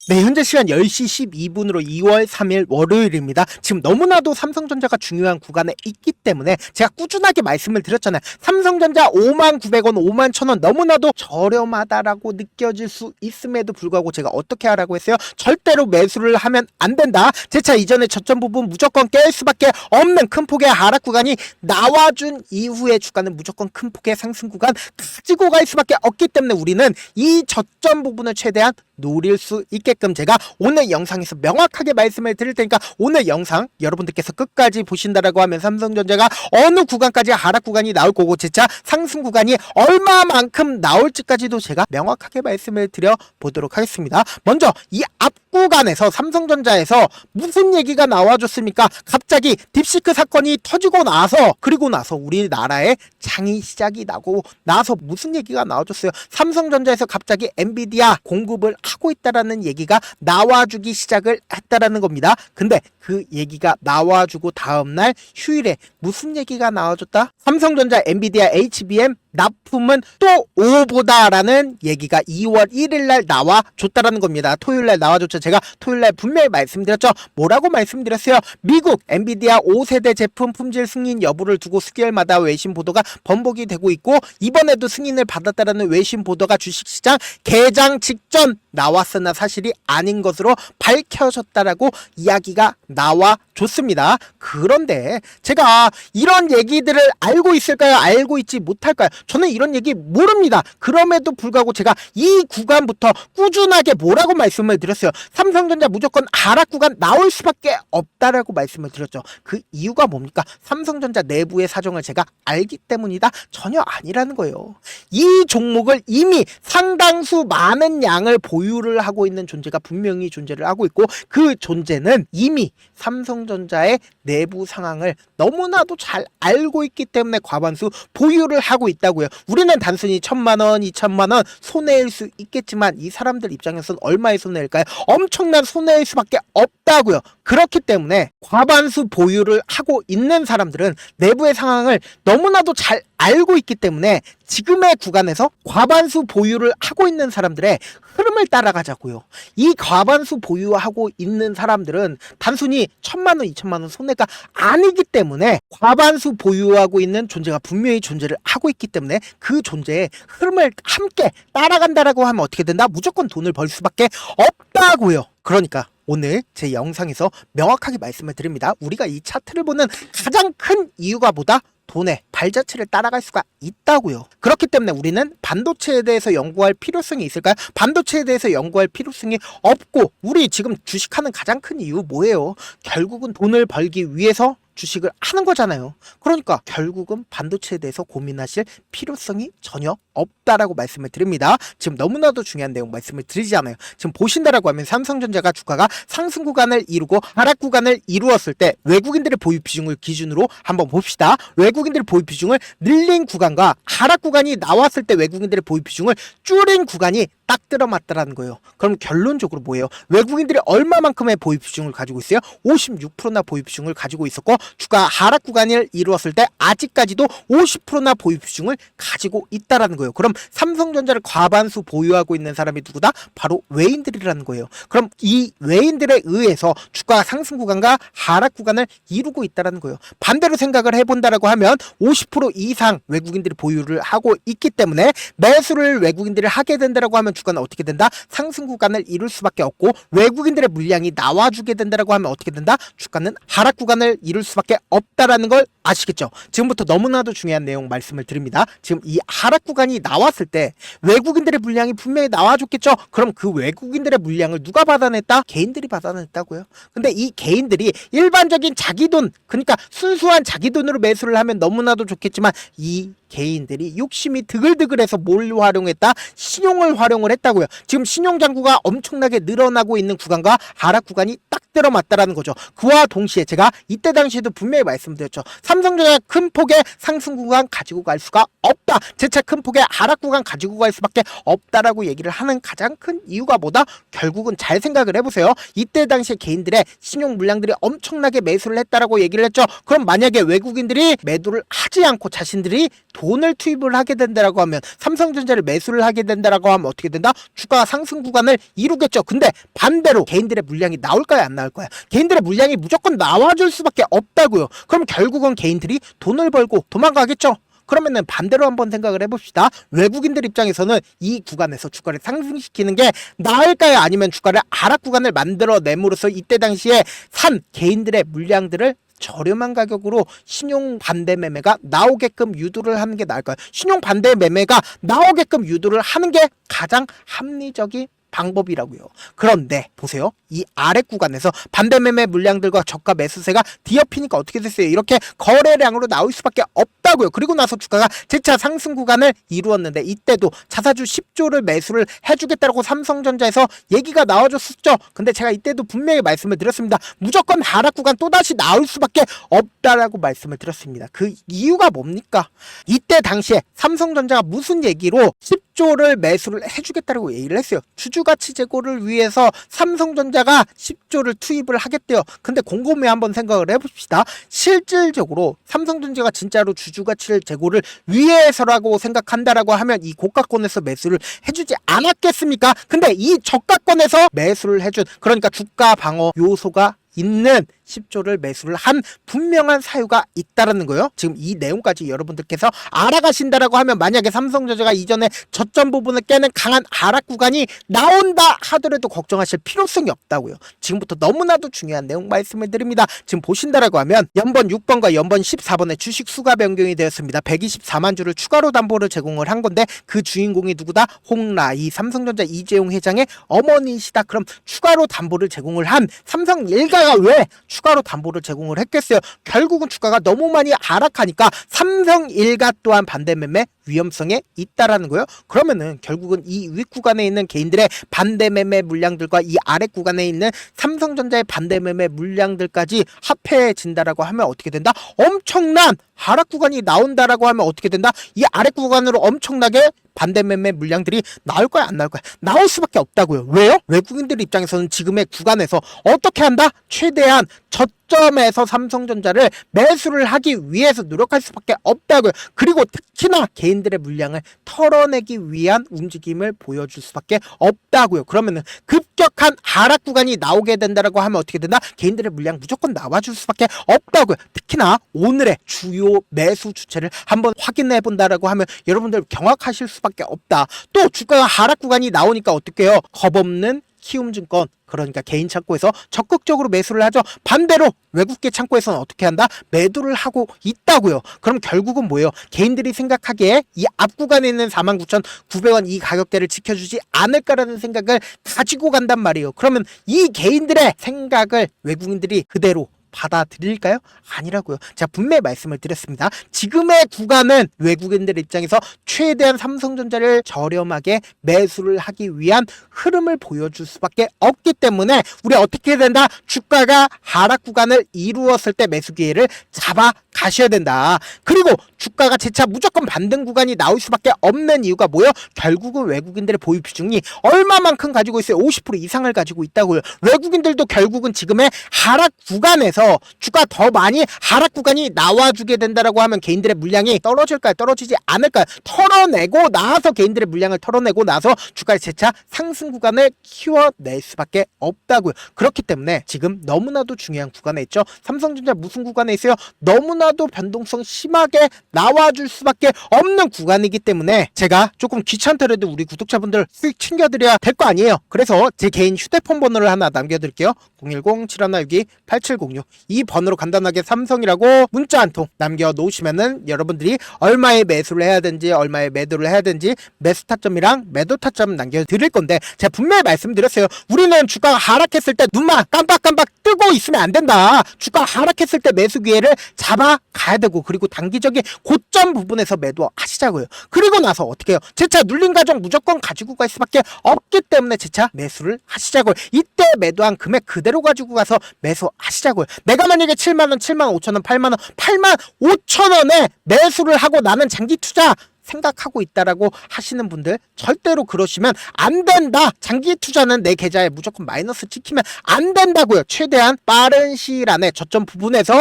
네, 현재 시간 10시 12분으로 2월 3일 월요일입니다. 지금 너무나도 삼성전자가 중요한 구간에 있기 때문에 제가 꾸준하게 말씀을 드렸잖아요. 삼성전자 59,000원, 51,000원 너무나도 저렴하다라고 느껴질 수 있음에도 불구하고 제가 어떻게 하라고 했어요? 절대로 매수를 하면 안 된다. 제 차 이전에 저점 부분 무조건 깰 수밖에 없는 큰 폭의 하락 구간이 나와준 이후에 주가는 무조건 큰 폭의 상승 구간 가지고 갈 수밖에 없기 때문에 우리는 이 저점 부분을 최대한 노릴 수 있게끔 제가 오늘 영상에서 명확하게 말씀을 드릴 테니까 오늘 영상 여러분들께서 끝까지 보신다라고 하면 삼성전자가 어느 구간까지 하락 구간이 나올 거고 제 차 상승 구간이 얼마만큼 나올지까지도 제가 명확하게 말씀을 드려 보도록 하겠습니다. 먼저 이 앞 구간에서 삼성전자에서 무슨 얘기가 나와줬습니까? 갑자기 딥시크 사건이 터지고 나서 그리고 나서 우리나라에 장이 시작이 나고 나서 무슨 얘기가 나와줬어요? 삼성전자에서 갑자기 엔비디아 공급을 하고 있다라는 얘기가 나와주기 시작을 했다라는 겁니다. 근데 그 얘기가 나와주고 다음날 휴일에 무슨 얘기가 나와줬다? 삼성전자 엔비디아 HBM 납품은 또 오보다라는 얘기가 2월 1일날 나와줬다라는 겁니다. 토요일날 나와줬죠. 제가 토요일날 분명히 말씀드렸죠. 뭐라고 말씀드렸어요? 미국 엔비디아 5세대 제품 품질 승인 여부를 두고 수개월마다 외신 보도가 번복이 되고 있고 이번에도 승인을 받았다라는 외신 보도가 주식시장 개장 직전 나왔으나 사실이 아닌 것으로 밝혀졌다라고 이야기가 나와줬습니다. 그런데 제가 이런 얘기들을 알고 있을까요? 알고 있지 못할까요? 저는 이런 얘기 모릅니다. 그럼에도 불구하고 제가 이 구간부터 꾸준하게 뭐라고 말씀을 드렸어요? 삼성전자 무조건 하락 구간 나올 수밖에 없다라고 말씀을 드렸죠. 그 이유가 뭡니까? 삼성전자 내부의 사정을 제가 알기 때문이다? 전혀 아니라는 거예요. 이 종목을 이미 상당수 많은 양을 보유를 하고 있는 존재가 분명히 존재를 하고 있고 그 존재는 이미 삼성전자의 내부 상황을 너무나도 잘 알고 있기 때문에 과반수 보유를 하고 있다고요. 우리는 단순히 1,000만원, 2,000만원 손해일 수 있겠지만 이 사람들 입장에서는 얼마의 손해일까요? 엄청난 손해일 수밖에 없다고요. 그렇기 때문에 과반수 보유를 하고 있는 사람들은 내부의 상황을 너무나도 잘 알고 있기 때문에 지금의 구간에서 과반수 보유를 하고 있는 사람들의 흐름을 따라가자고요. 이 과반수 보유하고 있는 사람들은 단순히 1,000만원, 2,000만원 손해가 아니기 때문에 과반수 보유하고 있는 존재가 분명히 존재를 하고 있기 때문에 그 존재의 흐름을 함께 따라간다라고 하면 어떻게 된다? 무조건 돈을 벌 수밖에 없다고요. 그러니까 오늘 제 영상에서 명확하게 말씀을 드립니다. 우리가 이 차트를 보는 가장 큰 이유가 뭐다? 돈의 발자취를 따라갈 수가 있다고요. 그렇기 때문에 우리는 반도체에 대해서 연구할 필요성이 있을까요? 반도체에 대해서 연구할 필요성이 없고 우리 지금 주식하는 가장 큰 이유 뭐예요? 결국은 돈을 벌기 위해서 주식을 하는 거잖아요. 그러니까 결국은 반도체에 대해서 고민하실 필요성이 전혀 없다라고 말씀을 드립니다. 지금 너무나도 중요한 내용 말씀을 드리지 않아요. 지금 보신다라고 하면 삼성전자가 주가가 상승 구간을 이루고 하락 구간을 이루었을 때 외국인들의 보유 비중을 기준으로 한번 봅시다. 외국인들의 보유 비중을 늘린 구간과 하락 구간이 나왔을 때 외국인들의 보유 비중을 줄인 구간이 딱 들어맞다라는 거예요. 그럼 결론적으로 뭐예요? 외국인들이 얼마만큼의 보유 비중을 가지고 있어요? 56%나 보유 비중을 가지고 있었고 주가 하락 구간을 이루었을 때 아직까지도 50%나 보유 비중을 가지고 있다라는 거예요. 그럼 삼성전자를 과반수 보유하고 있는 사람이 누구다? 바로 외인들이라는 거예요. 그럼 이 외인들에 의해서 주가 상승 구간과 하락 구간을 이루고 있다라는 거예요. 반대로 생각을 해본다라고 하면 50% 이상 외국인들이 보유를 하고 있기 때문에 매수를 외국인들이 하게 된다라고 하면 주가는 어떻게 된다? 상승 구간을 이룰 수밖에 없고 외국인들의 물량이 나와주게 된다라고 하면 어떻게 된다? 주가는 하락 구간을 이룰 수밖에 없다라는 걸 아시겠죠? 지금부터 너무나도 중요한 내용 말씀을 드립니다. 지금 이 하락 구간이 나왔을 때 외국인들의 물량이 분명히 나와줬겠죠? 그럼 그 외국인들의 물량을 누가 받아냈다? 개인들이 받아냈다고요. 근데 이 개인들이 일반적인 자기 돈, 그러니까 순수한 자기 돈으로 매수를 하면 너무나도 좋겠지만 이 개인들이 욕심이 드글드글해서 뭘 활용했다? 신용을 활용을 했다고요. 지금 신용잔고가 엄청나게 늘어나고 있는 구간과 하락 구간이 딱 들어맞다라는 거죠. 그와 동시에 제가 이때 당시에도 분명히 말씀드렸죠. 삼성전자 큰 폭의 상승 구간 가지고 갈 수가 없다. 제 차 큰 폭의 하락 구간 가지고 갈 수밖에 없다라고 얘기를 하는 가장 큰 이유가 뭐다? 결국은 잘 생각을 해보세요. 이때 당시에 개인들의 신용 물량들이 엄청나게 매수를 했다라고 얘기를 했죠. 그럼 만약에 외국인들이 매도를 하지 않고 자신들이 돈을 투입을 하게 된다라고 하면, 삼성전자를 매수를 하게 된다라고 하면 어떻게 된다? 주가가 상승 구간을 이루겠죠. 근데 반대로 개인들의 물량이 나올까요, 안 나올까요? 개인들의 물량이 무조건 나와줄 수밖에 없다고요. 그럼 결국은 개인들이 돈을 벌고 도망가겠죠. 그러면은 반대로 한번 생각을 해봅시다. 외국인들 입장에서는 이 구간에서 주가를 상승시키는 게 나을까요? 아니면 주가를 하락 구간을 만들어냄으로써 이때 당시에 산 개인들의 물량들을 저렴한 가격으로 신용 반대 매매가 나오게끔 유도를 하는 게 나을까요? 신용 반대 매매가 나오게끔 유도를 하는 게 가장 합리적인 방법이라고요. 그런데 보세요. 이 아래 구간에서 반대매매 물량들과 저가 매수세가 뒤엎이니까 어떻게 됐어요? 이렇게 거래량으로 나올 수밖에 없다고요. 그리고 나서 주가가 재차 상승 구간을 이루었는데, 이때도 자사주 10조를 매수를 해주겠다고 삼성전자에서 얘기가 나와줬었죠. 근데 제가 이때도 분명히 말씀을 드렸습니다. 무조건 하락 구간 또다시 나올 수밖에 없다라고 말씀을 드렸습니다. 그 이유가 뭡니까? 이때 당시에 삼성전자가 무슨 얘기로 10조를 매수를 해주겠다고 얘기를 했어요. 주주가치 제고를 위해서 삼성전자가 10조를 투입을 하겠대요. 근데 곰곰이 한번 생각을 해봅시다. 실질적으로 삼성전자가 진짜로 주주가치 제고를 위해서라고 생각한다라고 하면 이 고가권에서 매수를 해주지 않았겠습니까? 근데 이 저가권에서 매수를 해준, 그러니까 주가 방어 요소가 있는 10조를 매수를 한 분명한 사유가 있다라는 거예요. 지금 이 내용까지 여러분들께서 알아가신다라고 하면, 만약에 삼성전자가 이전에 저점 부분을 깨는 강한 하락 구간이 나온다 하더라도 걱정하실 필요성이 없다고요. 지금부터 너무나도 중요한 내용 말씀을 드립니다. 지금 보신다라고 하면 연번 6번과 연번 14번에 주식 수가 변경이 되었습니다. 124만 주를 추가로 담보를 제공을 한 건데, 그 주인공이 누구다? 홍라이 삼성전자 이재용 회장의 어머니시다. 그럼 추가로 담보를 제공을 한 삼성일가가 왜 추가로 담보를 제공을 했겠어요? 결국은 주가가 너무 많이 하락하니까 삼성일가 또한 반대매매 위험성에 있다라는 거예요. 그러면은 결국은 이 윗구간에 있는 개인들의 반대매매 물량들과 이 아랫구간에 있는 삼성전자의 반대매매 물량들까지 합해진다라고 하면 어떻게 된다? 엄청난 하락 구간이 나온다라고 하면 어떻게 된다? 이 아랫구간으로 엄청나게 반대매매 물량들이 나올 거야, 안 나올 거야? 나올 수밖에 없다고요. 왜요? 외국인들 입장에서는 지금의 구간에서 어떻게 한다? 최대한 저점에서 삼성전자를 매수를 하기 위해서 노력할 수밖에 없다고요. 그리고 특히나 개인들의 물량을 털어내기 위한 움직임을 보여줄 수밖에 없다고요. 그러면은 급격한 하락 구간이 나오게 된다라고 하면 어떻게 된다? 개인들의 물량 무조건 나와줄 수밖에 없다고요. 특히나 오늘의 주요 매수 주체를 한번 확인해 본다라고 하면 여러분들 경악하실 수밖에 없다. 또 주가가 하락 구간이 나오니까 어떻게 해요? 겁없는 키움증권, 그러니까 개인 창고에서 적극적으로 매수를 하죠. 반대로 외국계 창고에서는 어떻게 한다? 매도를 하고 있다고요. 그럼 결국은 뭐예요? 개인들이 생각하기에 이 앞 구간에 있는 49,900원 이 가격대를 지켜주지 않을까라는 생각을 가지고 간단 말이에요. 그러면 이 개인들의 생각을 외국인들이 그대로 받아들일까요? 아니라고요. 제가 분명히 말씀을 드렸습니다. 지금의 구간은 외국인들 입장에서 최대한 삼성전자를 저렴하게 매수를 하기 위한 흐름을 보여줄 수밖에 없기 때문에 우리 어떻게 된다? 주가가 하락 구간을 이루었을 때 매수 기회를 잡아 가셔야 된다. 그리고 주가가 재차 무조건 반등 구간이 나올 수밖에 없는 이유가 뭐예요? 결국은 외국인들의 보유 비중이 얼마만큼 가지고 있어요? 50% 이상을 가지고 있다고요. 외국인들도 결국은 지금의 하락 구간에서 주가 더 많이 하락 구간이 나와주게 된다라고 하면 개인들의 물량이 떨어질까요? 떨어지지 않을까요? 털어내고 나서 개인들의 물량을 털어내고 나서 주가의 재차 상승 구간을 키워낼 수밖에 없다고요. 그렇기 때문에 지금 너무나도 중요한 구간에 있죠. 삼성전자 무슨 구간에 있어요? 너무나도 변동성 심하게 나와줄 수밖에 없는 구간이기 때문에 제가 조금 귀찮더라도 우리 구독자분들 수익 챙겨드려야 될 거 아니에요. 그래서 제 개인 휴대폰 번호를 하나 남겨드릴게요. 010-7161-8706 이 번호로 간단하게 삼성이라고 문자 한 통 남겨놓으시면은 여러분들이 얼마에 매수를 해야 되는지 얼마에 매도를 해야 되는지 매수 타점이랑 매도 타점 남겨드릴 건데, 제가 분명히 말씀드렸어요. 우리는 주가가 하락했을 때 눈만 깜빡깜빡 뜨고 있으면 안 된다. 주가 하락했을 때 매수 기회를 잡아가야 되고, 그리고 단기적인 고점 부분에서 매도하시자고요. 그리고 나서 어떻게 해요? 재차 눌린 가정 무조건 가지고 갈 수밖에 없기 때문에 재차 매수를 하시자고요. 이때 매도한 금액 그대로 가지고 가서 매수하시자고요. 내가 만약에 7만원, 7만 5천원, 8만원, 8만 5천원에 매수를 하고 나는 장기 투자 생각하고 있다라고 하시는 분들 절대로 그러시면 안 된다. 장기 투자는 내 계좌에 무조건 마이너스 찍히면 안 된다고요. 최대한 빠른 시일 안에 저점 부분에서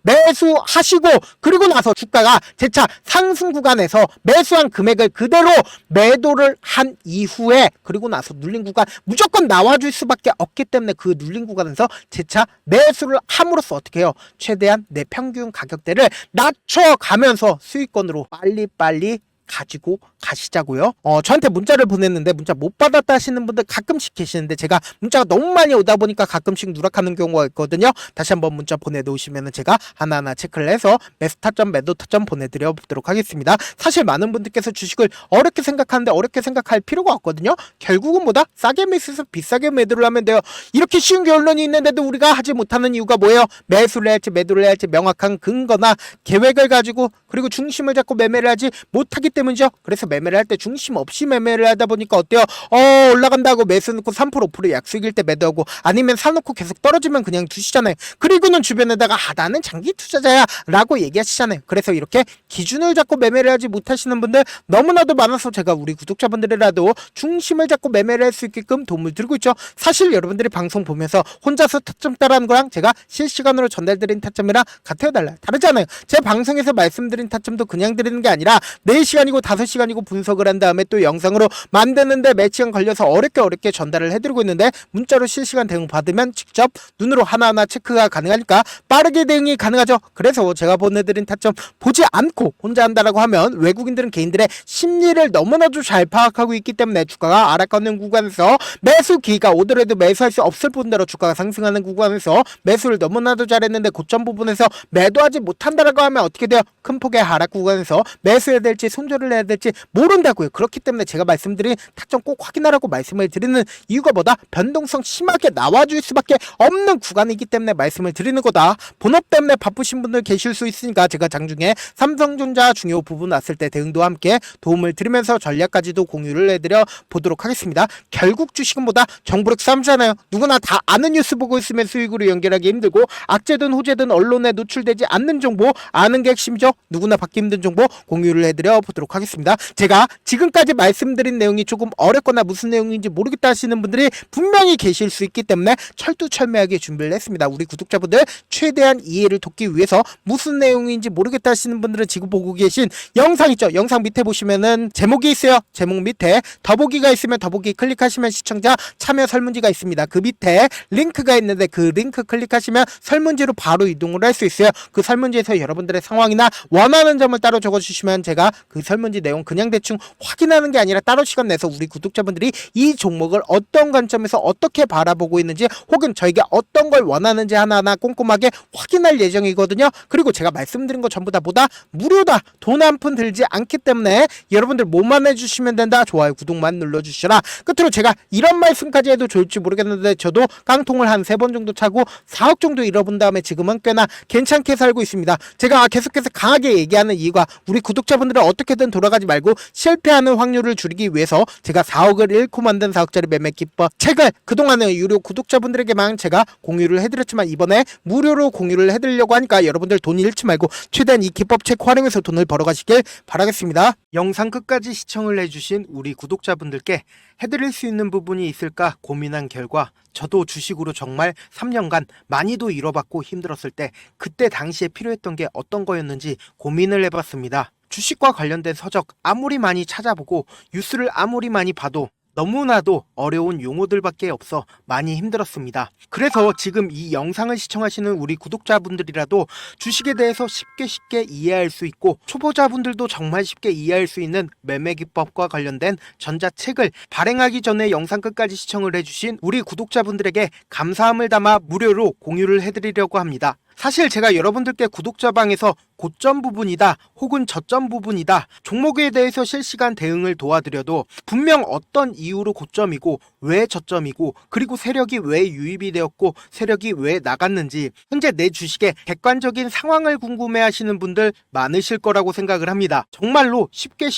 매수하시고 그리고 나서 주가가 재차 상승 구간에서 매수한 금액을 그대로 매도를 한 이후에 그리고 나서 눌린 구간 무조건 나와줄 수밖에 없기 때문에 그 눌린 구간에서 재차 매수를 함으로써 어떻게 해요? 최대한 내 평균 가격대를 낮춰가면서 수익권으로 빨리빨리 가지고 가시자고요. 저한테 문자를 보냈는데 문자 못 받았다 하시는 분들 가끔씩 계시는데 제가 문자가 너무 많이 오다 보니까 가끔씩 누락하는 경우가 있거든요. 다시 한번 문자 보내놓으시면 제가 하나하나 체크를 해서 매수 타점 매도 타점 보내드려 보도록 하겠습니다. 사실 많은 분들께서 주식을 어렵게 생각하는데 어렵게 생각할 필요가 없거든요. 결국은 뭐다? 싸게 매수해서 비싸게 매도를 하면 돼요. 이렇게 쉬운 결론이 있는데도 우리가 하지 못하는 이유가 뭐예요? 매수를 해야 할지 매도를 해야 할지 명확한 근거나 계획을 가지고 그리고 중심을 잡고 매매를 하지 못하기 때문이죠. 그래서 매매를 할 때 중심 없이 매매를 하다 보니까 어때요? 올라간다고 매수 넣고 3% 5% 약수익일 때 매도하고 아니면 사놓고 계속 떨어지면 그냥 두시잖아요. 그리고는 주변에다가 나는 장기 투자자야 라고 얘기하시잖아요. 그래서 이렇게 기준을 잡고 매매를 하지 못하시는 분들 너무나도 많아서 제가 우리 구독자분들이라도 중심을 잡고 매매를 할 수 있게끔 도움을 드리고 있죠. 사실 여러분들이 방송 보면서 혼자서 타점 따라하는 거랑 제가 실시간으로 전달드린 타점이랑 같아요 달라요? 다르잖아요. 제 방송에서 말씀드린 타점도 그냥 드리는 게 아니라 4시간이고 5시간이고 분석을 한 다음에 또 영상으로 만드는데 몇 시간 걸려서 어렵게 전달을 해드리고 있는데 문자로 실시간 대응 받으면 직접 눈으로 하나하나 체크가 가능하니까 빠르게 대응이 가능하죠. 그래서 제가 보내드린 타점 보지 않고 혼자 한다라고 하면 외국인들은 개인들의 심리를 너무나도 잘 파악하고 있기 때문에 주가가 알아가는 구간에서 매수 기회가 오더라도 매수할 수 없을 뿐더러 주가가 상승하는 구간에서 매수를 너무나도 잘했는데 고점 부분에서 매도하지 못한다라고 하면 어떻게 돼요? 큰 폭의 하락 구간에서 매수해야 될지 손절을 해야 될지 모른다고요. 그렇기 때문에 제가 말씀드린 타점 꼭 확인하라고 말씀을 드리는 이유가 뭐다? 변동성 심하게 나와줄 수밖에 없는 구간이기 때문에 말씀을 드리는 거다. 본업 때문에 바쁘신 분들 계실 수 있으니까 제가 장중에 삼성전자 중요 부분 왔을 때 대응도 함께 도움을 드리면서 전략까지도 공유를 해드려 보도록 하겠습니다. 결국 주식은 뭐다? 정보력 싸움잖아요. 누구나 다 아는 뉴스 보고 있으면 수익으로 연결하기 힘들고 악재든 호재든 언론에 노출되지 않는 정보 아는 게 핵심이죠. 누구나 받기 힘든 정보 공유를 해드려 보도록 하겠습니다. 제가 지금까지 말씀드린 내용이 조금 어렵거나 무슨 내용인지 모르겠다 하시는 분들이 분명히 계실 수 있기 때문에 철두철미하게 준비를 했습니다. 우리 구독자분들 최대한 이해를 돕기 위해서 무슨 내용인지 모르겠다 하시는 분들은 지금 보고 계신 영상 있죠? 영상 밑에 보시면은 제목이 있어요. 제목 밑에 더보기가 있으면 더보기 클릭하시면 시청자 참여 설문지가 있습니다. 그 밑에 링크가 있는데 그 링크 클릭하시면 설문지로 바로 이동을 할 수 있어요. 그 설문지에서 여러분들의 상황이나 원하는 점을 따로 적어주시면 제가 그 설문지 내용 그냥 대충 확인하는 게 아니라 따로 시간 내서 우리 구독자분들이 이 종목을 어떤 관점에서 어떻게 바라보고 있는지 혹은 저에게 어떤 걸 원하는지 하나하나 꼼꼼하게 확인할 예정이거든요. 그리고 제가 말씀드린 거 전부 다 뭐다? 무료다. 돈 한 푼 들지 않기 때문에 여러분들 뭐만 해주시면 된다. 좋아요 구독만 눌러주시라. 끝으로 제가 이런 말씀까지 해도 좋을지 모르겠는데 저도 깡통을 한 3번 정도 차고 4억 정도 잃어본 다음에 지금은 꽤나 괜찮게 살고 있습니다. 제가 계속해서 강하게 얘기하는 이유가 우리 구독자분들은 어떻게든 돌아가지 말고 실패하는 확률을 줄이기 위해서 제가 4억을 잃고 만든 4억짜리 매매 기법 책을 그동안은 유료 구독자분들에게만 제가 공유를 해드렸지만 이번에 무료로 공유를 해드리려고 하니까 여러분들 돈 잃지 말고 최대한 이 기법 책 활용해서 돈을 벌어가시길 바라겠습니다. 영상 끝까지 시청을 해주신 우리 구독자분들께 해드릴 수 있는 부분이 있을까 고민한 결과 저도 주식으로 정말 3년간 많이도 잃어봤고 힘들었을 때 그때 당시에 필요했던 게 어떤 거였는지 고민을 해봤습니다. 주식과 관련된 서적 아무리 많이 찾아보고 뉴스를 아무리 많이 봐도 너무나도 어려운 용어들밖에 없어 많이 힘들었습니다. 그래서 지금 이 영상을 시청하시는 우리 구독자분들이라도 주식에 대해서 쉽게 이해할 수 있고 초보자분들도 정말 쉽게 이해할 수 있는 매매 기법과 관련된 전자책을 발행하기 전에 영상 끝까지 시청을 해주신 우리 구독자분들에게 감사함을 담아 무료로 공유를 해드리려고 합니다. 사실 제가 여러분들께 구독자방에서 고점 부분이다 혹은 저점 부분이다 종목에 대해서 실시간 대응을 도와드려도 분명 어떤 이유로 고점이고 왜 저점이고 그리고 세력이 왜 유입이 되었고 세력이 왜 나갔는지 현재 내 주식의 객관적인 상황을 궁금해 하시는 분들 많으실 거라고 생각을 합니다. 정말로 쉽게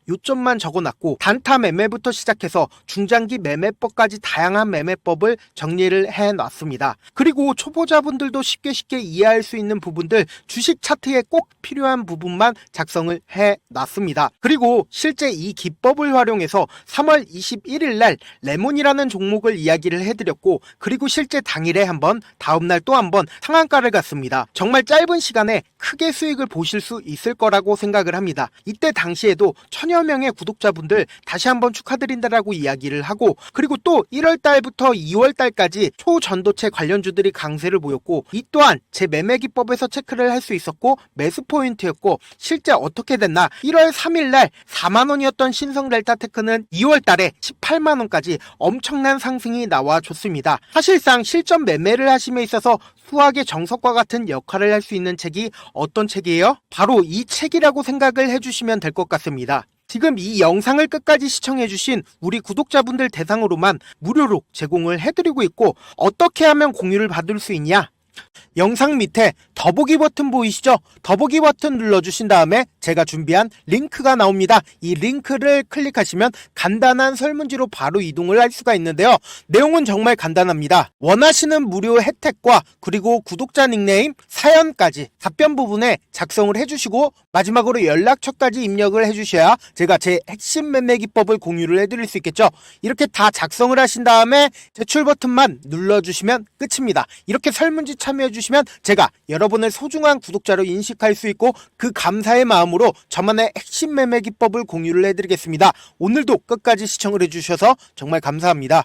요점만 적어놨고 단타 매매부터 시작해서 중장기 매매법까지 다양한 매매법을 정리를 해놨습니다. 그리고 초보자분들도 쉽게 이해할 수 있는 부분들 주식 차트의 꼭 필요한 부분만 작성을 해놨습니다. 그리고 실제 이 기법을 활용해서 3월 21일 날 레몬이라는 종목을 이야기를 해드렸고, 그리고 실제 당일에 한번, 다음날 또 한번 상한가를 갔습니다. 정말 짧은 시간에 크게 수익을 보실 수 있을 거라고 생각을 합니다. 이때 당시에도 1000여 명의 구독자분들 다시 한번 축하드린다라고 이야기를 하고, 그리고 또 1월 달부터 2월 달까지 초전도체 관련주들이 강세를 보였고, 이 또한 제 매매 기법에서 체크를 할 수 있었고 매수 포인트였고, 실제 어떻게 됐나, 1월 3일 날 4만원이었던 신성 델타테크는 2월 달에 18만원까지 엄청난 상승이 나와줬습니다. 사실상 실전 매매를 하심에 있어서 수학의 정석과 같은 역할을 할 수 있는 책이 어떤 책이에요? 바로 이 책이라고 생각을 해주시면 될 것 같습니다. 지금 이 영상을 끝까지 시청해주신 우리 구독자분들 대상으로만 무료로 제공을 해드리고 있고, 어떻게 하면 공유를 받을 수 있냐? 영상 밑에 더보기 버튼 보이시죠? 더보기 버튼 눌러주신 다음에 제가 준비한 링크가 나옵니다. 이 링크를 클릭하시면 간단한 설문지로 바로 이동을 할 수가 있는데요. 내용은 정말 간단합니다. 원하시는 무료 혜택과 그리고 구독자 닉네임, 사연까지 답변 부분에 작성을 해주시고, 마지막으로 연락처까지 입력을 해주셔야 제가 제 핵심 매매 기법을 공유를 해드릴 수 있겠죠. 이렇게 다 작성을 하신 다음에 제출 버튼만 눌러주시면 끝입니다. 이렇게 설문지 참여해주시면 제가 여러분을 소중한 구독자로 인식할 수 있고, 그 감사의 마음으로 저만의 핵심 매매 기법을 공유를 해드리겠습니다. 오늘도 끝까지 시청을 해주셔서 정말 감사합니다.